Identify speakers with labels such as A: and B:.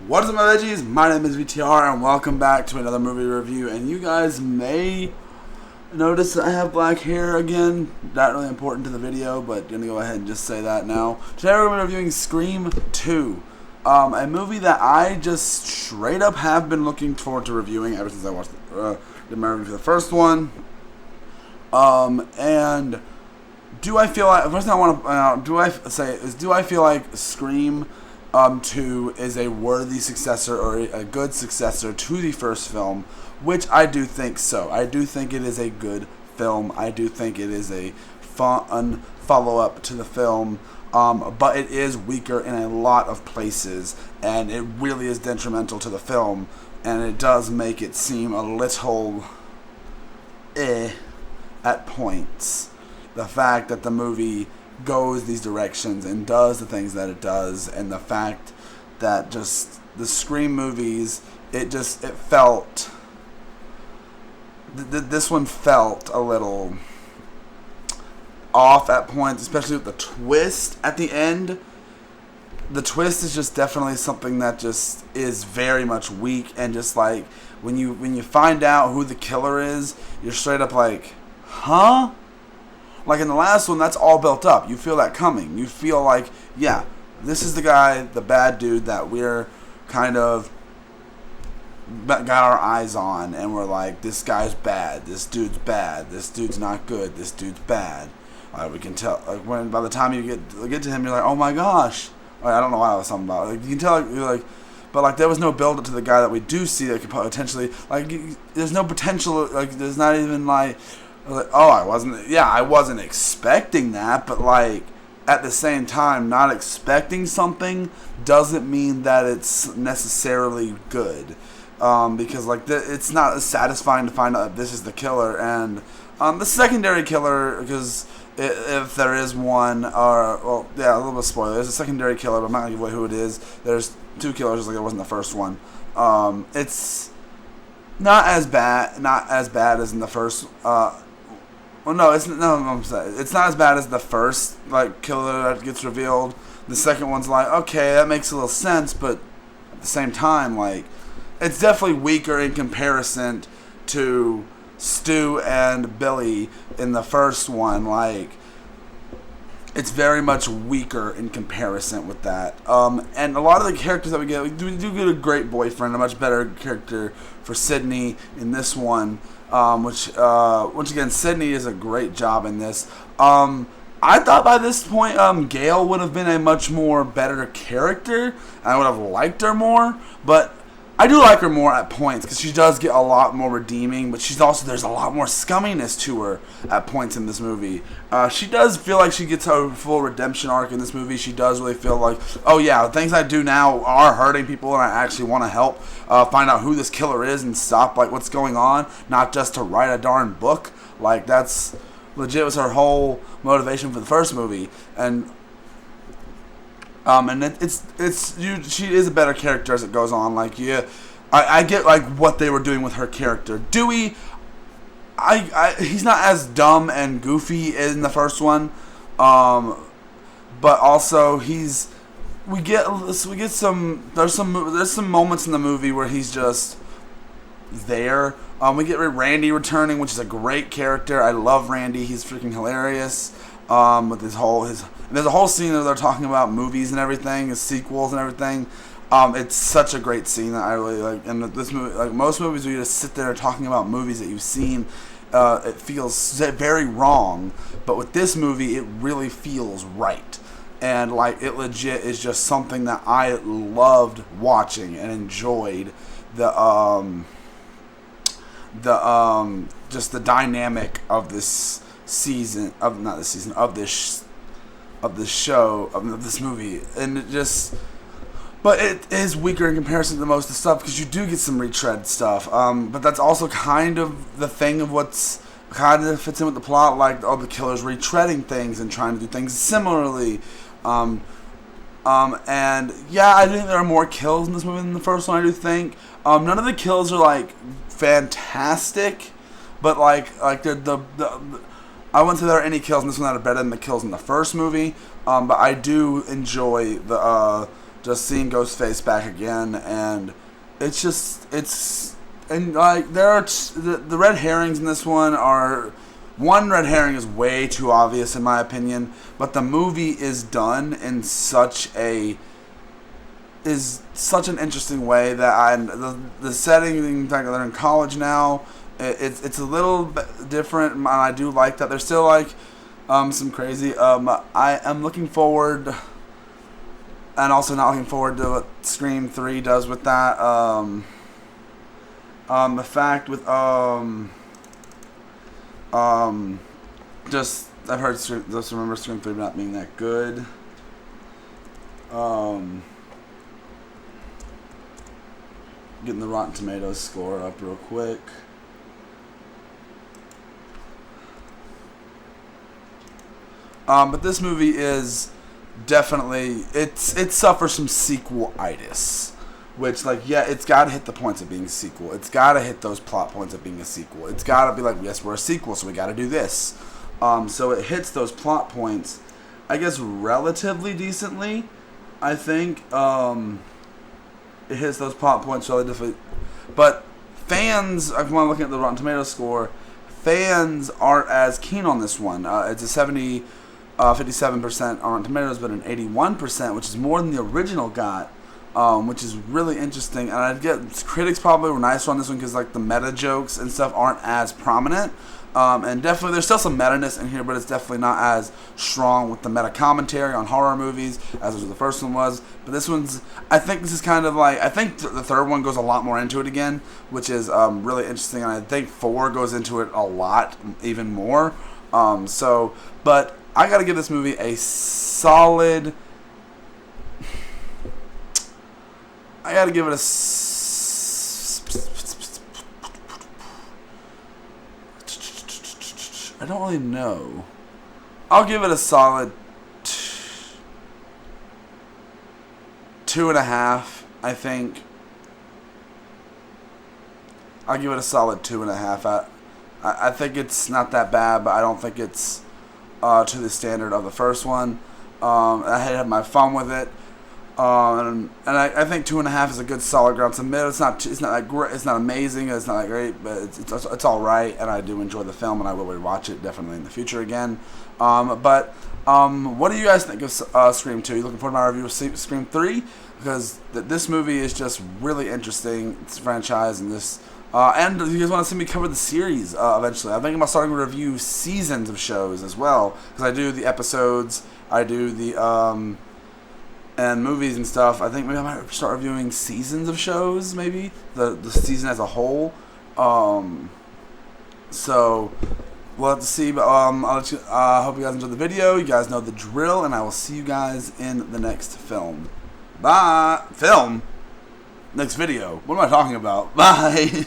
A: What is up, my veggies? My name is VTR, and welcome back to another movie review. And you guys may notice that I have black hair again. Not really important to the video, but gonna go ahead and just say that now. Today we're going to be reviewing Scream 2, a movie that I just straight up have been looking forward to reviewing ever since I watched did my review for the first one. And do I feel like first thing I want to do I feel like Scream 2 is a worthy successor or a good successor to the first film, which I do think so. I do think it is a good film. I do think it is a fun follow-up to the film, but it is weaker in a lot of places, and it really is detrimental to the film, and it does make it seem a little at points. The fact that the movie goes these directions and does the things that it does, and the fact that just the Scream movies, it felt this one felt a little off at points, especially with the twist at the end. The twist is just definitely something that just is very much weak, and just like when you find out who the killer is, you're straight up like, huh? Like in the last one, that's all built up. You feel that coming. You feel like, yeah, this is the guy, the bad dude that we're kind of got our eyes on, and we're like, this guy's bad. This dude's bad. This dude's not good. This dude's bad. We can tell. Like when by the time you get to him, you're like, oh my gosh. Like, I don't know what I was talking about. Like, you can tell. You're like, but like there was no build up to the guy that we do see that could potentially there's no potential. Like there's not even like. Oh, I wasn't expecting that, but like at the same time, not expecting something doesn't mean that it's necessarily good, because like it's not as satisfying to find out that this is the killer and the secondary killer, because if there is one, a little bit of spoiler. There's a secondary killer, but I'm not gonna give away who it is. There's two killers, just like there was in the first one. It's not as bad as in the first. It's not as bad as the first killer that gets revealed. The second one's like, okay, that makes a little sense, but at the same time, like, it's definitely weaker in comparison to Stu and Billy in the first one. Like, it's very much weaker in comparison with that. And a lot of the characters that we do get a great boyfriend, a much better character for Sydney in this one. Which again, Sydney is a great job in this. I thought by this point, Gail would have been a much more better character. I would have liked her more, but I do like her more at points because she does get a lot more redeeming. But there's a lot more scumminess to her at points in this movie. She does feel like she gets her full redemption arc in this movie. She does really feel like, oh yeah, the things I do now are hurting people, and I actually want to help find out who this killer is and stop what's going on, not just to write a darn book. Like that's legit was her whole motivation for the first movie, and she is a better character as it goes on. Like, yeah, I get like what they were doing with her character. Dewey, he's not as dumb and goofy in the first one, but also there's some moments in the movie where he's just there. We get Randy returning, which is a great character. I love Randy. He's freaking hilarious. With there's a whole scene where they're talking about movies and everything, his sequels and everything. It's such a great scene that I really like. And this movie, like most movies, where you just sit there talking about movies that you've seen, it feels very wrong. But with this movie, it really feels right. And like it legit is just something that I loved watching and enjoyed. Just the dynamic of this season of this movie, and but it is weaker in comparison to most of the stuff because you do get some retread stuff. But that's also kind of the thing of what's kind of fits in with the plot, like the killer's retreading things and trying to do things similarly. And yeah, I think there are more kills in this movie than the first one. I do think none of the kills are like fantastic, but like I wouldn't say there are any kills in this one that are better than the kills in the first movie. But I do enjoy just seeing Ghostface back again, and and like there are the red herrings in this one are. One red herring is way too obvious in my opinion, but the movie is done in such an interesting way that the setting, the fact that they're in college now, it's a little bit different, and I do like that. There's still like some crazy. I am looking forward, and also not looking forward to what Scream 3 does with that. The fact with just I've heard just remember Scream 3 not being that good. Getting the Rotten Tomatoes score up real quick. But this movie is definitely it suffers from sequel-itis. Which, like, yeah, it's got to hit the points of being a sequel. It's got to hit those plot points of being a sequel. It's got to be like, yes, we're a sequel, so we got to do this. So it hits those plot points, I guess, relatively decently. I think it hits those plot points relatively. But fans, if you want to look at the Rotten Tomatoes score, fans aren't as keen on this one. It's a 57% on Rotten Tomatoes, but an 81%, which is more than the original got. Which is really interesting, and I get critics probably were nicer on this one because like the meta jokes and stuff aren't as prominent, and definitely there's still some meta-ness in here, but it's definitely not as strong with the meta commentary on horror movies as the first one was. But this one's, I think this is kind of like, I think the third one goes a lot more into it again, which is really interesting, and I think 4 goes into it a lot even more. But I gotta give this movie a solid. I gotta give it a. I don't really know. I'll give it a solid 2.5. I think. I'll give it a solid 2.5. I think it's not that bad, but I don't think it's to the standard of the first one. I had my fun with it. And I think 2.5 is a good solid ground to mid. It's not that great. It's not amazing. It's not that great, but it's all right. And I do enjoy the film, and I will rewatch it definitely in the future again. But what do you guys think of Scream 2? You looking forward to my review of Scream 3? Because this movie is just really interesting. It's a franchise, and this. And you guys want to see me cover the series eventually. I think I'm starting to review seasons of shows as well, because I do the episodes. I do the and movies and stuff. I think maybe I might start reviewing seasons of shows, maybe the season as a whole. So we'll have to see. But I hope you guys enjoyed the video. You guys know the drill, and I will see you guys in the next film. Bye. Next video. What am I talking about? Bye.